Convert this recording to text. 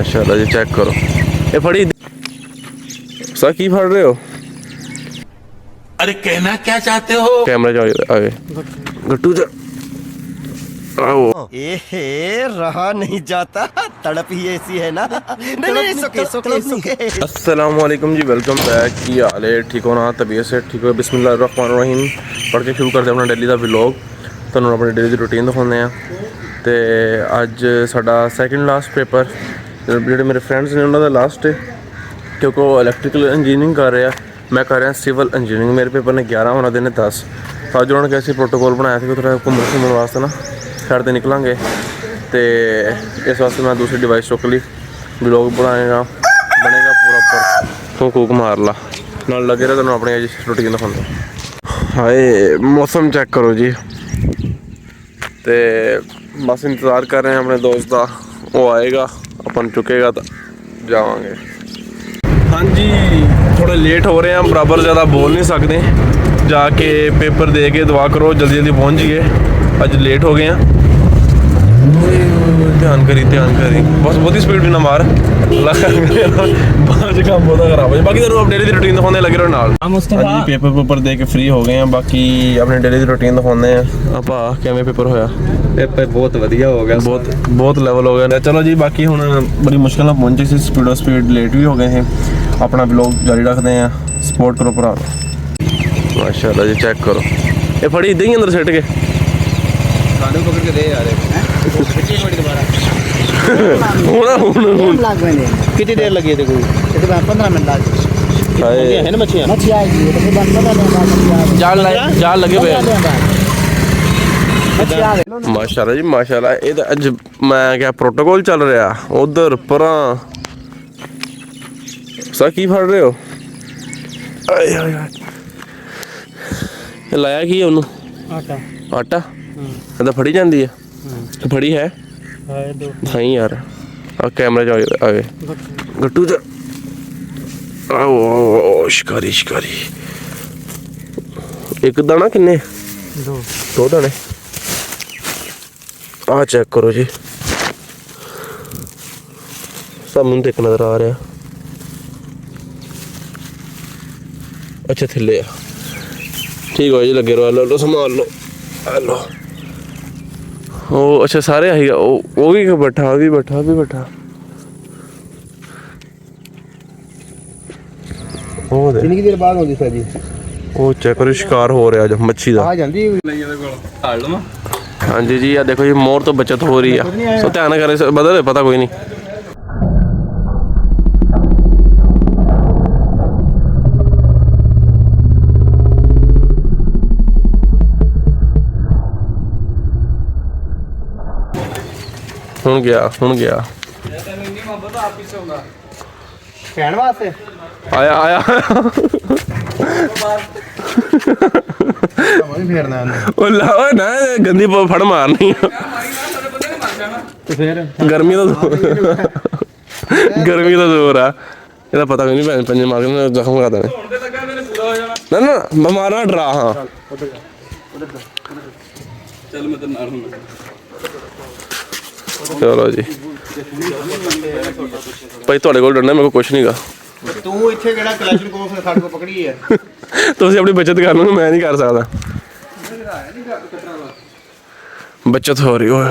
माशाल्लाह जी, चेक करो। ये फड़ी सर की फड़ रहे हो? अरे कहना क्या चाहते हो? कैमरा जाओ आगे। गट्टू जा आओ। एहे रहा नहीं जाता, तड़प ही ऐसी है ना। नहीं सुके अस्सलाम वालेकुम जी, वेलकम बैक। की हाल है? ठीक हो ना? तबीयत से ठीक हो? बिस्मिल्लाहिर्रहमानिर्रहीम पढ़ के शुरू करते अपना डेली का व्लॉग। तुहानू अपनी डेली की रूटीन दिखाने हैं। तो अज साडा सैकेंड लास्ट पेपर जोड़े मेरे फ्रेंड्स ने उन्होंने लास्ट है, क्योंकि वो इलैक्ट्रिकल इंजीनियरिंग कर रहे हैं, मैं कर रहा सिविल इंजीनियरिंग। मेरे पेपर ने 11 उन्होंने ने 10। तो अज उन्होंने कैसे प्रोटोकॉल बनाया था कि थोड़ा घूमन वास्ते ना साइड पर निकलेंगे, तो इस वास्ते मैं दूसरी डिवाइस चुक ली। व्लॉग बनाएगा बनेगा पूरा पर हुकूक मार ला नाल लगे रहे। तुहानू अपनी रूटीन दिखाऊंगा। हाय मौसम चेक करो जी। तो बस इंतज़ार कर रहे हैं अपने दोस्त का, वो आएगा अपन चुकेगा तो जावांगे। हाँ जी, थोड़े लेट हो रहे हैं, बराबर ज़्यादा बोल नहीं सकते। जाके पेपर दे के दुआ करो जल्दी जल्दी पहुँच जाइए। अज लेट हो गए हैं। ध्यान करी बस बहुत ही स्पीड भी ना मार बाद काम बहुत खराब है। बाकी अपनी डेली रूटीन दिखाने लगे रहो नाल। हाँ जी, पेपर दे के फ्री हो गए हैं। बाकी अपनी डेली रूटीन दिखाने हैं। आपा किवें पेपर होया? पेपर बहुत वधिया हो गया, बहुत लेवल हो गया। चलो जी, बाकी हुण बड़ी मुश्किल ਨਾਲ पहुंचे सी, स्पीड लेट भी हो गए हैं। अपना व्लॉग जारी रखते हैं। सपोर्ट करो भरा। माशाल्लाह जी, चेक करो। ये फड़ी इदां ही अंदर सिट के कानू पकड़ के दे यार। कितनी देर लगी थी? कोई 15 मिनट लग है ना मच्छियाँ आएगी तो फिर 15 मिनट जाल लगे पे। माशाल्लाह जी माशाल्लाह। ये तो अज मैं क्या प्रोटोकॉल चल रहा उधर परा। सर की फड़ रहे हो? लाया की है आटा तो फड़ी जाती है। तो फड़ी है हाँ यार। कैमरा जाओ आगे। गट्टू जा आओ शिकारी। एक दाना किन्ने? दो दाने। आ चेक करो जी, सामने तो एक नजर आ रहा। अच्छा थले ठीक हो जी, लगे रहो। लो संभाल लो। हेलो ओ अच्छा सारे आई वो भी बैठा भी बैठा कितनी देर बाद होगी सर जी? वो चेक करो, शिकार हो रहा जो मच्छी का। आ जाती हाँ जी जी, देखो जी मोर तो बचत हो रही है। सो ध्यान करे बदल पता कोई नहीं। हुन गया कहने वास्ते आया ना गंदी फड़ मारनी गर्मी का जोर है। ਇਹਦਾ पता नहीं पंजे मार के जख्म कर देने ना मारना डरा। हाँ चलो जी भाई, ਤੁਹਾਡੇ ਕੋਲ ਡਰਨਾ, ਮੇਰੇ ਕੋਲ ਕੁਛ ਨਹੀਂਗਾ। ਤੂੰ ਇੱਥੇ ਕਿਹੜਾ ਕਲੈਸ਼ਨਕੋਫ ਸਾਡੇ ਕੋਲ ਪਕੜੀ ਹੈ? ਤੁਸੀਂ ਆਪਣੀ ਬੱਚਤ ਕਰ ਲਓ, ਮੈਂ ਨਹੀਂ ਕਰ ਸਕਦਾ। ਬੱਚਤ ਹੋ ਰਹੀ ਓਏ।